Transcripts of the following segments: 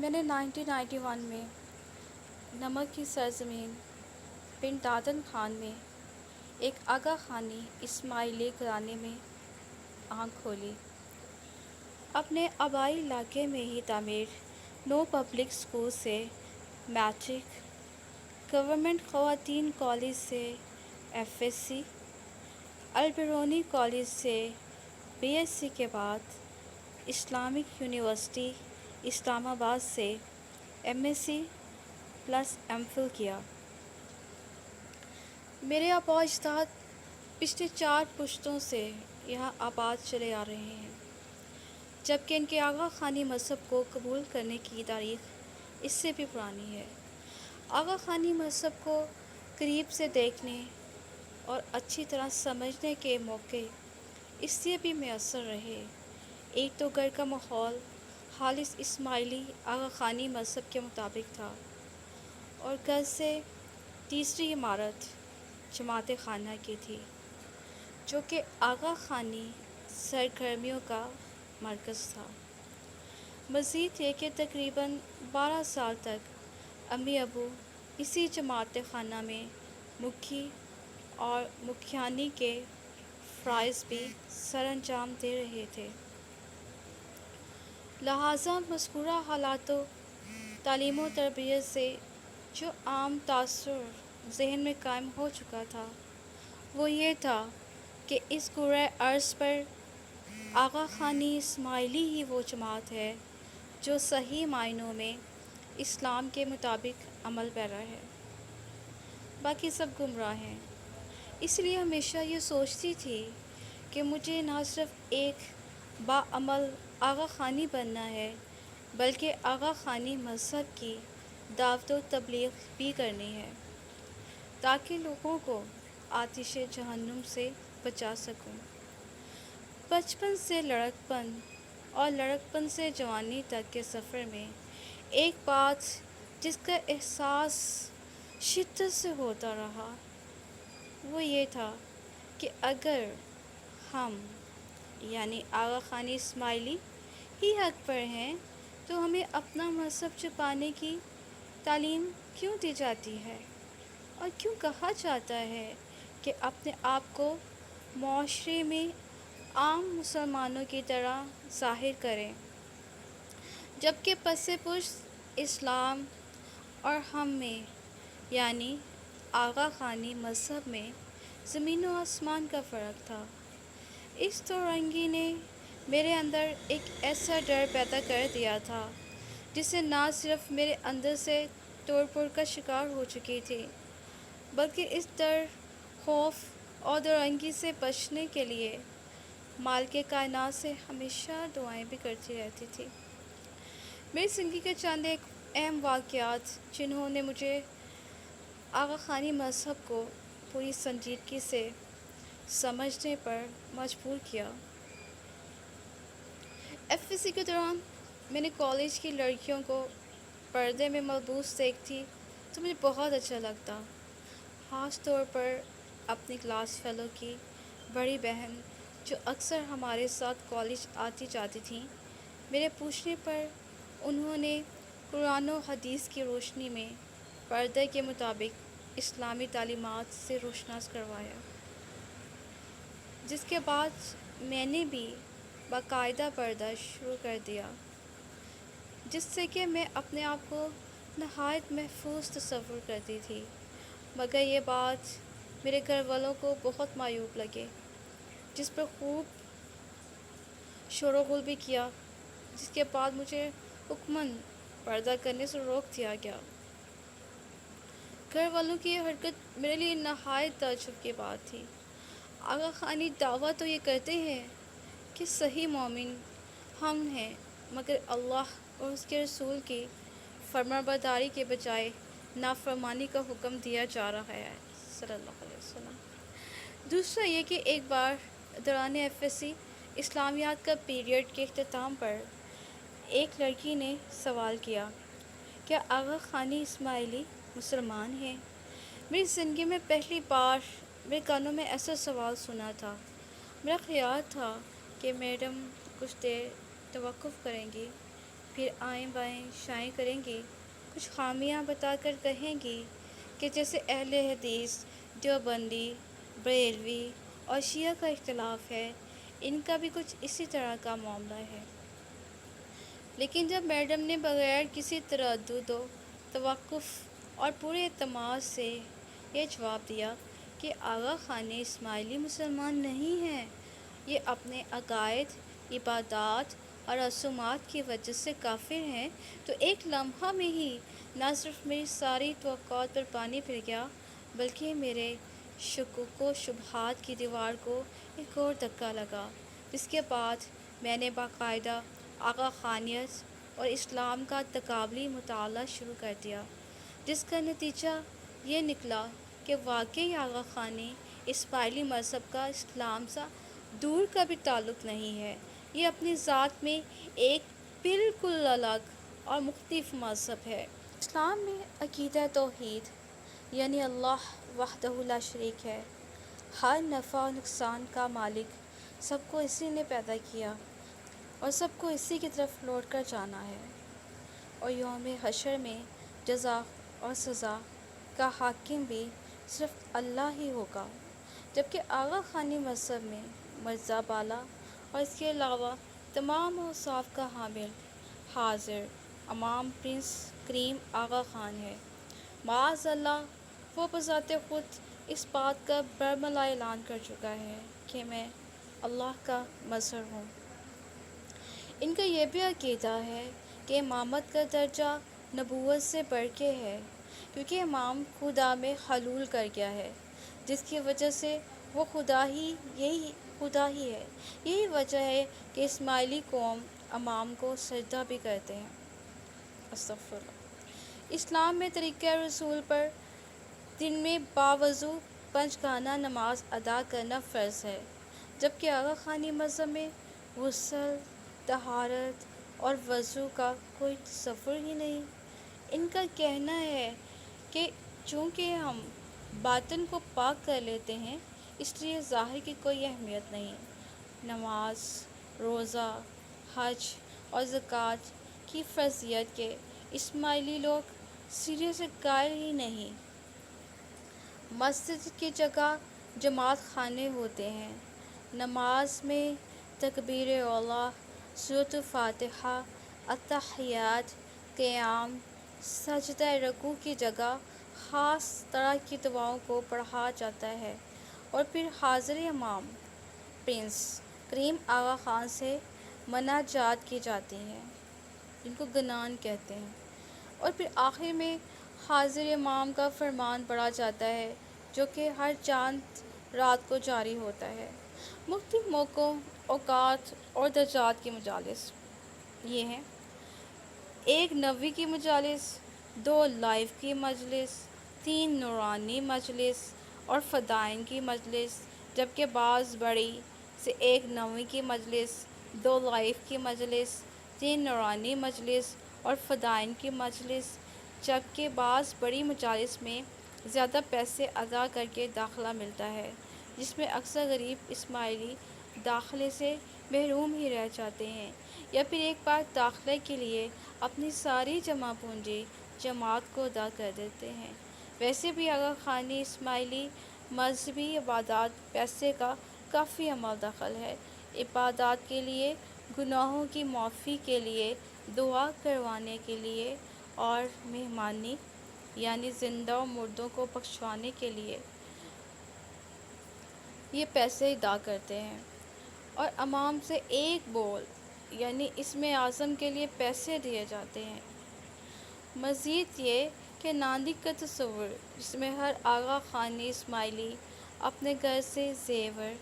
میں نے 1991 میں نمک کی سرزمین پنڈ دادن خان میں ایک آغا خانی اسماعیلی گھرانے میں آنکھ کھولی۔ اپنے آبائی علاقے میں ہی تعمیر نو پبلک اسکول سے میٹرک، گورنمنٹ خواتین کالج سے F S C, Albiruni college سے بی ایس سی کے بعد اسلامک یونیورسٹی اسلام آباد سے M S C plus M Phil کیا۔ میرے آباء و اجداد پچھلے 4 پشتوں سے یہاں آباد چلے آ رہے ہیں، جبکہ ان کے آغا خانی مذہب کو قبول کرنے کی تاریخ اس سے بھی پرانی ہے۔ آغا خانی مذہب کو قریب سے دیکھنے اور اچھی طرح سمجھنے کے موقع اس لیے بھی میسر رہے۔ ایک تو گھر کا ماحول خالص اسماعیلی آغا خانی مذہب کے مطابق تھا، اور گھر سے تیسری عمارت جماعت خانہ کی تھی، جو کہ آغا خانی سرگرمیوں کا مرکز تھا۔ مزید یہ کہ تقریباً 12 سال تک امی ابو اسی جماعت خانہ میں مکھی اور مکھیانی کے فرائض بھی سر انجام دے رہے تھے۔ لہٰذا مذکورہ حالات و تعلیم و تربیت سے جو عام تاثر ذہن میں قائم ہو چکا تھا وہ یہ تھا کہ اس کرۂ ارض پر آغا خانی اسماعیلی ہی وہ جماعت ہے جو صحیح معنوں میں اسلام کے مطابق عمل پیرا ہے، باقی سب گمراہ ہیں۔ اس لیے ہمیشہ یہ سوچتی تھی کہ مجھے نہ صرف ایک باعمل آغا خانی بننا ہے بلکہ آغا خانی مذہب کی دعوت و تبلیغ بھی کرنی ہے، تاکہ لوگوں کو آتش جہنم سے بچا سکوں۔ بچپن سے لڑکپن اور لڑکپن سے جوانی تک کے سفر میں ایک بات جس کا احساس شدت سے ہوتا رہا وہ یہ تھا کہ اگر ہم یعنی آغا خانی اسماعیلی ہی حق پر ہیں تو ہمیں اپنا مذہب چھپانے کی تعلیم کیوں دی جاتی ہے، اور کیوں کہا جاتا ہے کہ اپنے آپ کو معاشرے میں عام مسلمانوں کی طرح ظاہر کریں، جبکہ پس پشت اسلام اور ہم میں یعنی آغا خانی مذہب میں زمین و آسمان کا فرق تھا۔ اس دو رنگی نے میرے اندر ایک ایسا ڈر پیدا کر دیا تھا جسے نہ صرف میرے اندر سے توڑ پھوڑ کا شکار ہو چکی تھی، بلکہ اس ڈر، خوف اور دو رنگی سے بچنے کے لیے مالک کائنات سے ہمیشہ دعائیں بھی کرتی رہتی تھی۔ میری زندگی کے چند ایک اہم واقعات جنہوں نے مجھے آغا خانی مذہب کو پوری سنجیدگی سے سمجھنے پر مجبور کیا۔ ایف ایس سی کے دوران میں نے کالج کی لڑکیوں کو پردے میں ملبوس دیکھتی تو مجھے بہت اچھا لگتا، خاص طور پر اپنی کلاس فیلو کی بڑی بہن جو اکثر ہمارے ساتھ کالج آتی جاتی تھیں۔ میرے پوچھنے پر انہوں نے قرآن و حدیث کی روشنی میں پردے کے مطابق اسلامی تعلیمات سے روشناس کروایا، جس کے بعد میں نے بھی باقاعدہ پردہ شروع کر دیا، جس سے کہ میں اپنے آپ کو نہایت محفوظ تصور کرتی تھی۔ مگر یہ بات میرے گھر والوں کو بہت معیوب لگے، جس پر خوب شور و غل بھی کیا، جس کے بعد مجھے حتماً پردہ کرنے سے روک دیا گیا۔ گھر والوں کی یہ حرکت میرے لیے نہایت تعجب کی بات تھی۔ آغا خانی دعویٰ تو یہ کرتے ہیں کہ صحیح مومن ہم ہیں، مگر اللہ اور اس کے رسول کی فرمانبرداری کے بجائے نافرمانی کا حکم دیا جا رہا ہے صلی اللہ علیہ وسلم۔ دوسرا یہ کہ ایک بار دوران ایف ایس سی اسلامیات کا پیریڈ کے اختتام پر ایک لڑکی نے سوال کیا، کیا آغا خانی اسماعیلی مسلمان ہیں؟ میری زندگی میں پہلی بار میرے کانوں میں ایسا سوال سنا تھا۔ میرا خیال تھا کہ میڈم کچھ دیر توقف کریں گی، پھر آئیں بائیں شائیں کریں گے، کچھ خامیاں بتا کر کہیں گے کہ جیسے اہل حدیث، دیوبندی، بریلوی اور شیعہ کا اختلاف ہے، ان کا بھی کچھ اسی طرح کا معاملہ ہے۔ لیکن جب میڈم نے بغیر کسی تردد و توقف اور پورے اعتماد سے یہ جواب دیا کہ آغا خان اسماعیلی مسلمان نہیں ہیں، یہ اپنے عقائد، عبادات اور رسومات کی وجہ سے کافر ہیں، تو ایک لمحہ میں ہی نہ صرف میری ساری توقعات پر پانی پھر گیا، بلکہ میرے شکوک و شبہات کی دیوار کو ایک اور دھکا لگا، جس کے بعد میں نے باقاعدہ آغا خانیت اور اسلام کا تقابلی مطالعہ شروع کر دیا، جس کا نتیجہ یہ نکلا کہ واقعی آغا خانی اسماعیلی مذہب کا اسلام سے دور کا بھی تعلق نہیں ہے، یہ اپنی ذات میں ایک بالکل الگ اور مختلف مذہب ہے۔ اسلام میں عقیدہ توحید یعنی اللہ وحدہ لا شریک ہے، ہر نفع و نقصان کا مالک، سب کو اسی نے پیدا کیا اور سب کو اسی کی طرف لوٹ کر جانا ہے، اور یوم حشر میں جزا اور سزا کا حاکم بھی صرف اللہ ہی ہوگا۔ جبکہ آغا خانی مذہب میں مرزا بالا اور اس کے علاوہ تمام اوصاف کا حامل حاضر امام پرنس کریم آغا خان ہے۔ معاذ اللہ، وہ بذات خود اس بات کا برملا اعلان کر چکا ہے کہ میں اللہ کا مظہر ہوں۔ ان کا یہ بھی عقیدہ ہے کہ امامت کا درجہ نبوت سے بڑھ کے ہے، کیونکہ امام خدا میں حلول کر گیا ہے، جس کی وجہ سے وہ خدا ہی ہے۔ یہی وجہ ہے کہ اسماعیلی قوم امام کو سجدہ بھی کرتے ہیں۔ استغفر اللہ۔ اسلام میں طریقۂ رسول پر دن میں باوضو پنجگانہ نماز ادا کرنا فرض ہے، جبکہ آغا خانی مذہب میں غسل، طہارت اور وضو کا کوئی تصور ہی نہیں۔ ان کا کہنا ہے کہ چونکہ ہم باطن کو پاک کر لیتے ہیں، اس لیے ظاہر کی کوئی اہمیت نہیں۔ نماز، روزہ، حج اور زکوٰۃ کی فرضیت کے اسماعیلی لوگ سرے سے قائل ہی نہیں۔ مسجد کی جگہ جماعت خانے ہوتے ہیں، نماز میں تکبیر اولیٰ، سورۃ فاتحہ، اتحیات، قیام، سجدہ رکوع کی جگہ خاص طرح کی دعاؤں کو پڑھا جاتا ہے، اور پھر حاضر امام پرنس کریم آغا خان سے مناجات کی جاتی ہیں، جن کو گنان کہتے ہیں، اور پھر آخر میں حاضر امام کا فرمان پڑھا جاتا ہے، جو کہ ہر چاند رات کو جاری ہوتا ہے۔ مختلف موقعوں، اوقات اور درجات کی مجالس یہ ہیں: 1 نوی کی مجالس، 2 لائیو کی مجلس، 3 نورانی مجلس اور فدائین کی مجلس، جبکہ بعض بڑی سے 1 نوی کی مجلس، 2 لائیو کی مجلس، 3 نورانی مجلس اور فدائین کی مجلس، جبکہ بعض بڑی مجالس میں زیادہ پیسے ادا کر کے داخلہ ملتا ہے، جس میں اکثر غریب اسماعیلی داخلے سے محروم ہی رہ جاتے ہیں، یا پھر ایک بار داخلے کے لیے اپنی ساری جمع پونجی جماعت کو ادا کر دیتے ہیں۔ ویسے بھی آغا خانی اسماعیلی مذہبی عبادات پیسے کا کافی عمل دخل ہے۔ عبادات کے لیے، گناہوں کی معافی کے لیے، دعا کروانے کے لیے اور مہمانی یعنی زندہ و مردوں کو بخشوانے کے لیے یہ پیسے ادا کرتے ہیں، اور امام سے ایک بول یعنی اسم اعظم کے لیے پیسے دیے جاتے ہیں۔ مزید یہ کہ ناندی کا تصور، جس میں ہر آغا خانی اسماعیلی اپنے گھر سے زیور،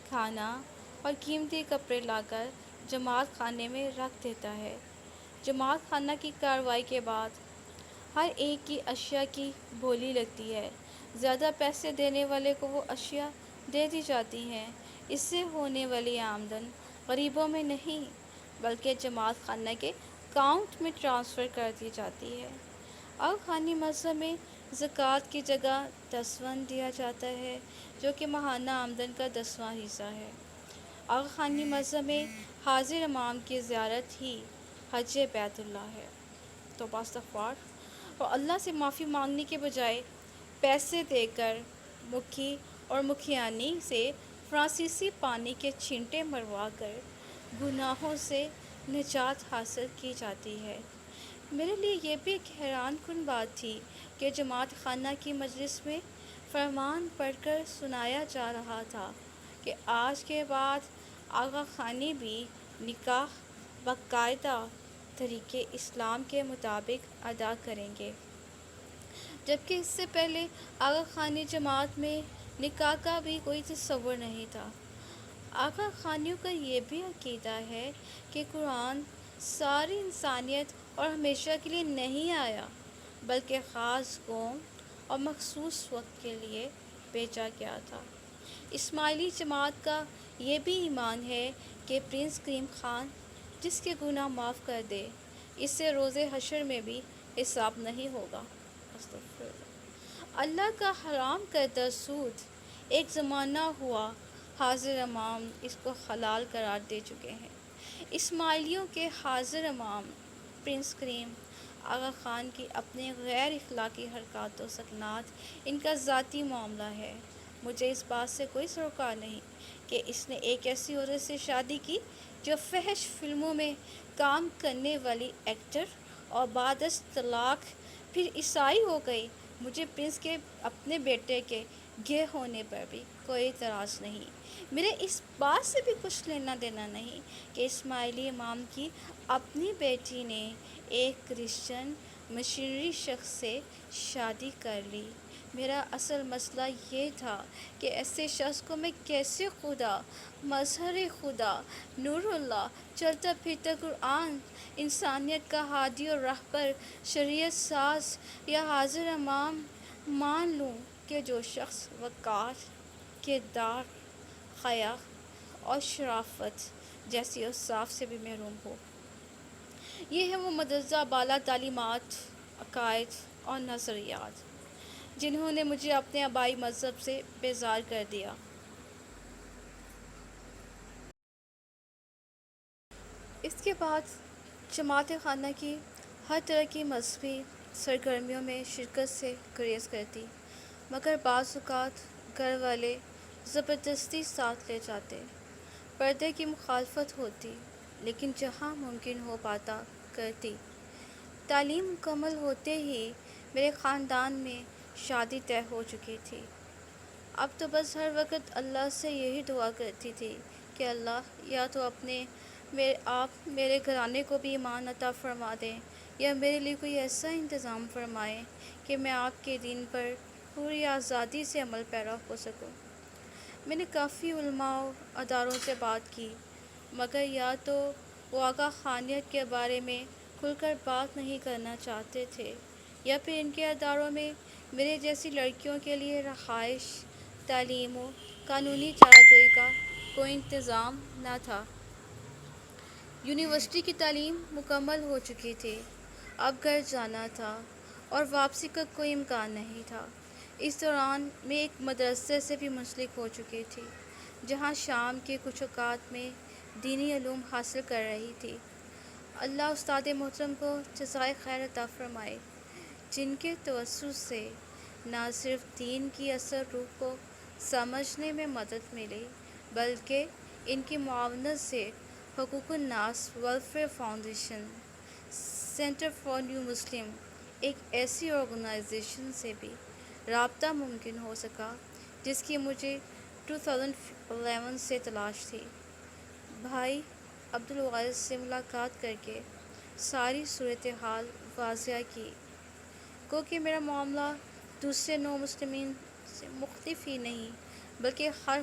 کھانا اور قیمتی کپڑے لا کر جماعت خانے میں رکھ دیتا ہے۔ جماعت خانہ کی کارروائی کے بعد ہر ایک کی اشیاء کی بولی لگتی ہے، زیادہ پیسے دینے والے کو وہ اشیاء دے دی جاتی ہیں۔ اس سے ہونے والی آمدن غریبوں میں نہیں بلکہ جماعت خانہ کے اکاؤنٹ میں ٹرانسفر کر دی جاتی ہے۔ آغا خانی مذہب میں زکوٰۃ کی جگہ دسواں دیا جاتا ہے، جو کہ ماہانہ آمدن کا 10واں حصہ ہے۔ آغا خانی مذہب میں حاضر امام کی زیارت ہی حج بیت اللہ ہے۔ تو استغفار اور اللہ سے معافی مانگنے کے بجائے پیسے دے کر مکھی اور مکھیانی سے فرانسیسی پانی کے چھینٹے مروا کر گناہوں سے نجات حاصل کی جاتی ہے۔ میرے لیے یہ بھی ایک حیران کن بات تھی کہ جماعت خانہ کی مجلس میں فرمان پڑھ کر سنایا جا رہا تھا کہ آج کے بعد آغا خانی بھی نکاح باقاعدہ طریقے اسلام کے مطابق ادا کریں گے، جبکہ اس سے پہلے آغا خانی جماعت میں نکاح کا بھی کوئی تصور نہیں تھا۔ آغا خانیوں کا یہ بھی عقیدہ ہے کہ قرآن ساری انسانیت اور ہمیشہ کے لیے نہیں آیا، بلکہ خاص قوم اور مخصوص وقت کے لیے بھیجا گیا تھا۔ اسماعیلی جماعت کا یہ بھی ایمان ہے کہ پرنس کریم خان جس کے گناہ معاف کر دے، اس سے روز حشر میں بھی حساب نہیں ہوگا۔ استغفر اللہ۔ اللہ کا حرام کردہ سود ایک زمانہ ہوا، حاضر امام اس کو حلال قرار دے چکے ہیں۔ اسماعیلیوں کے حاضر امام پرنس کریم آغا خان کی اپنی غیر اخلاقی حرکات و سکنات ان کا ذاتی معاملہ ہے۔ مجھے اس بات سے کوئی سروکار نہیں کہ اس نے ایک ایسی عورت سے شادی کی جو فحش فلموں میں کام کرنے والی ایکٹر اور بعد از طلاق پھر عیسائی ہو گئی۔ مجھے پرنس کے اپنے بیٹے کے گے ہونے پر بھی کوئی اعتراض نہیں۔ میرے اس بات سے بھی کچھ لینا دینا نہیں کہ اسماعیلی امام کی اپنی بیٹی نے ایک کرسچن مشنری شخص سے شادی کر لی۔ میرا اصل مسئلہ یہ تھا کہ ایسے شخص کو میں کیسے خدا، مظہر خدا، نور اللہ، چلتا پھرتا قرآن، انسانیت کا ہادی اور رہبر، شریعت ساز یا حاضر امام مان لوں کہ جو شخص وقار، کردار، حیا اور شرافت جیسی اوصاف سے بھی محروم ہو۔ یہ ہے وہ مدرسہ بالا تعلیمات، عقائد اور نظریات جنہوں نے مجھے اپنے آبائی مذہب سے بیزار کر دیا۔ اس کے بعد جماعت خانہ کی ہر طرح کی مذہبی سرگرمیوں میں شرکت سے گریز کرتی، مگر بعض اوقات گھر والے زبردستی ساتھ لے جاتے۔ پردے کی مخالفت ہوتی، لیکن جہاں ممکن ہو پاتا کرتی۔ تعلیم مکمل ہوتے ہی میرے خاندان میں شادی طے ہو چکی تھی۔ اب تو بس ہر وقت اللہ سے یہی دعا کرتی تھی کہ اللہ یا تو آپ میرے گھرانے کو بھی ایمان عطا فرما دیں یا میرے لیے کوئی ایسا انتظام فرمائیں کہ میں آپ کے دین پر پوری آزادی سے عمل پیرا ہو سکوں۔ میں نے کافی علماء و اداروں سے بات کی، مگر یا تو وہ آغا خانیت کے بارے میں کھل کر بات نہیں کرنا چاہتے تھے یا پھر ان کے اداروں میں میرے جیسی لڑکیوں کے لیے رہائش، تعلیم و قانونی چارہ کا کوئی انتظام نہ تھا۔ یونیورسٹی کی تعلیم مکمل ہو چکی تھی، اب گھر جانا تھا اور واپسی کا کوئی امکان نہیں تھا۔ اس دوران میں ایک مدرسے سے بھی منسلک ہو چکی تھی، جہاں شام کے کچھ اوقات میں دینی علوم حاصل کر رہی تھی۔ اللہ استاد محترم کو جزائے خیر عطا فرمائے، جن کے توسط سے نہ صرف دین کی اصل روح کو سمجھنے میں مدد ملی، بلکہ ان کی معاونت سے حقوق الناس welfare foundation, centre for new Muslim, ایک ایسی آرگنائزیشن سے بھی رابطہ ممکن ہو سکا جس کی مجھے 2011 سے تلاش تھی۔ بھائی عبدالوارث سے ملاقات کر کے ساری صورتحال واضح کی، گو کہ میرا معاملہ دوسرے نو مسلمین سے مختلف ہی نہیں بلکہ ہر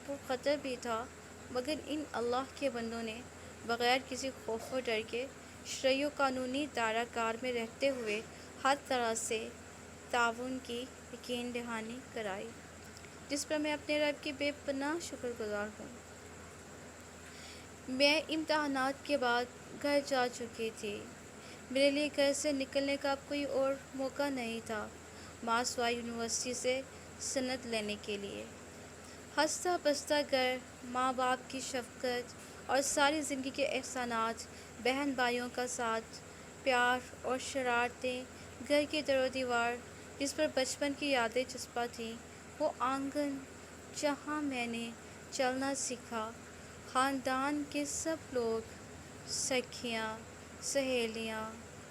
پرخطر بھی تھا، مگر ان اللہ کے بندوں نے بغیر کسی خوف و ڈر کے شرعی و قانونی دائرہ کار میں رہتے ہوئے ہر طرح سے تعاون کی یقین دہانی کرائی، جس پر میں اپنے رب کی بے پناہ شکر گزار ہوں۔ میں امتحانات کے بعد گھر جا چکی تھی۔ میرے لیے گھر سے نکلنے کا اب کوئی اور موقع نہیں تھا ماں سوائے یونیورسٹی سے سند لینے کے لیے۔ ہنستا بستا گھر، ماں باپ کی شفقت اور ساری زندگی کے احسانات، بہن بھائیوں کا ساتھ، پیار اور شرارتیں، گھر کی در و دیوار جس پر بچپن کی یادیں چسپاں تھیں، وہ آنگن جہاں میں نے چلنا سیکھا، خاندان کے سب لوگ، سکھیاں، سہیلیاں،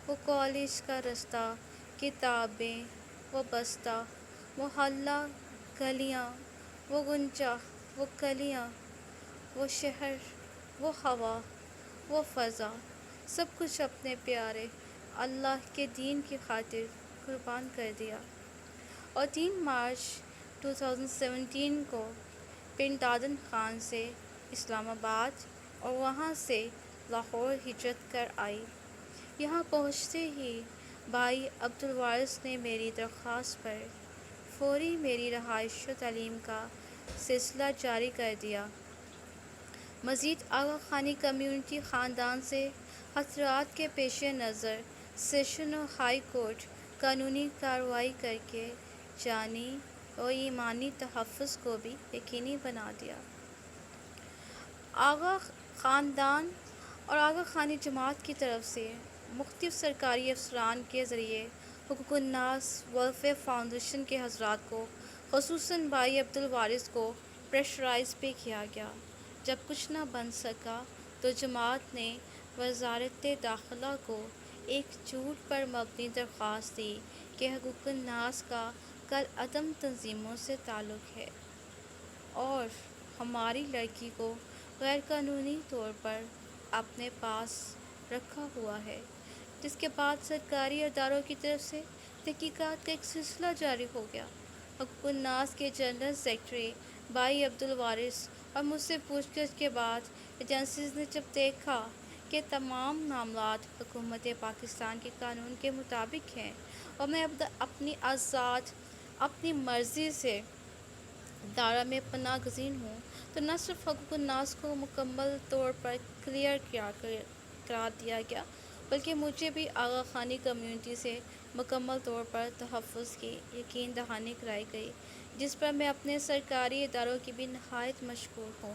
وہ کالج کا رستہ، کتابیں، وہ بستہ، محلہ، گلیاں، وہ غنچہ، وہ کلیاں، وہ شہر، وہ ہوا، وہ فضا، سب کچھ اپنے پیارے اللہ کے دین کی خاطر قربان کر دیا۔ اور 3 مارچ 2017 کو بن لادن خان سے اسلام آباد اور وہاں سے لاہور ہجرت کر آئی۔ یہاں پہنچتے ہی بھائی عبدالوارث نے میری درخواست پر فوری میری رہائش و تعلیم کا سلسلہ جاری کر دیا۔ مزید آغا خانی کمیونٹی خاندان سے خطرات کے پیش نظر سیشن و ہائی کورٹ قانونی کارروائی کرکے جانی و ایمانی تحفظ کو بھی یقینی بنا دیا۔ آغا خاندان اور آغا خانی جماعت کی طرف سے مختلف سرکاری افسران کے ذریعے حقوق الناس ویلفیئر فاؤنڈیشن کے حضرات کو، خصوصاً بھائی عبدالوارث کو پریشرائز بھی کیا گیا۔ جب کچھ نہ بن سکا تو جماعت نے وزارت داخلہ کو ایک جھوٹ پر مبنی درخواست دی کہ حقوق الناس کا کالعدم تنظیموں سے تعلق ہے اور ہماری لڑکی کو غیر قانونی طور پر اپنے پاس رکھا ہوا ہے، جس کے بعد سرکاری اداروں کی طرف سے تحقیقات کا ایک سلسلہ جاری ہو گیا۔ حقوق الناس کے جنرل سیکرٹری بھائی عبدالوارث اور مجھ سے پوچھ گچھ کے بعد ایجنسیز نے جب دیکھا کہ تمام معاملات حکومت پاکستان کے قانون کے مطابق ہیں اور میں اپنی آزاد اپنی مرضی سے دائرہ میں پناہ گزین ہوں، تو نہ صرف حقوق الناس کو مکمل طور پر کلیئر قرار دیا گیا، بلکہ مجھے بھی آغا خانی کمیونٹی سے مکمل طور پر تحفظ کی یقین دہانی کرائی گئی، جس پر میں اپنے سرکاری اداروں کی بھی نہایت مشکور ہوں۔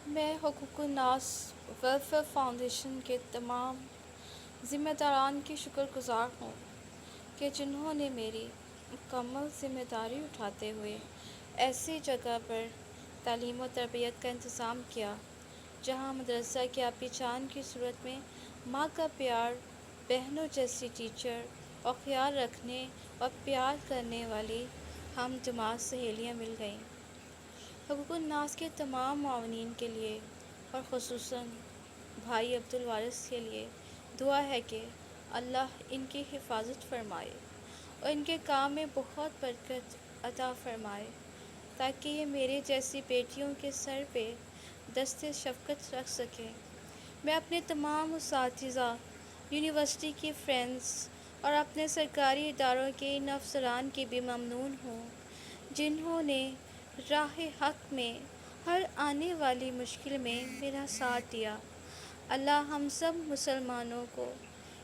میں حقوق الناس ویلفیئر فاؤنڈیشن کے تمام ذمہ داران کی شکر گزار ہوں کہ جنہوں نے میری مکمل ذمہ داری اٹھاتے ہوئے ایسی جگہ پر تعلیم و تربیت کا انتظام کیا جہاں مدرسہ کی آبی جان کی صورت میں ماں کا پیار، بہنوں جیسی ٹیچر اور خیال رکھنے اور پیار کرنے والی ہم جماعت سہیلیاں مل گئیں۔ حقوق الناس کے تمام معاونین کے لیے اور خصوصاً بھائی عبدالوارث کے لیے دعا ہے کہ اللہ ان کی حفاظت فرمائے اور ان کے کام میں بہت برکت عطا فرمائے، تاکہ یہ میرے جیسی بیٹیوں کے سر پہ دست شفقت رکھ سکیں۔ میں اپنے تمام اساتذہ، یونیورسٹی کی فرینڈز اور اپنے سرکاری اداروں کے ان افسران کی بھی ممنون ہوں جنہوں نے راہ حق میں ہر آنے والی مشکل میں میرا ساتھ دیا۔ اللہ ہم سب مسلمانوں کو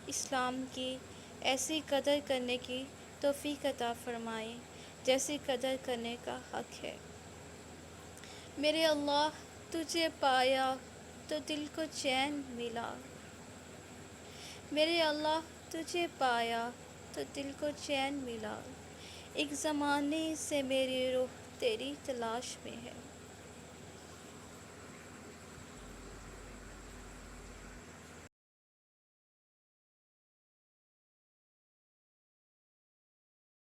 اسلام کی ایسی قدر کرنے کی توفیق عطا فرمائے جیسی قدر کرنے کا حق ہے۔ میرے اللہ، تجھے پایا تو دل کو چین ملا۔ میرے اللہ، تجھے پایا تو دل کو چین ملا۔ ایک زمانے سے میری روح تیری تلاش میں ہے۔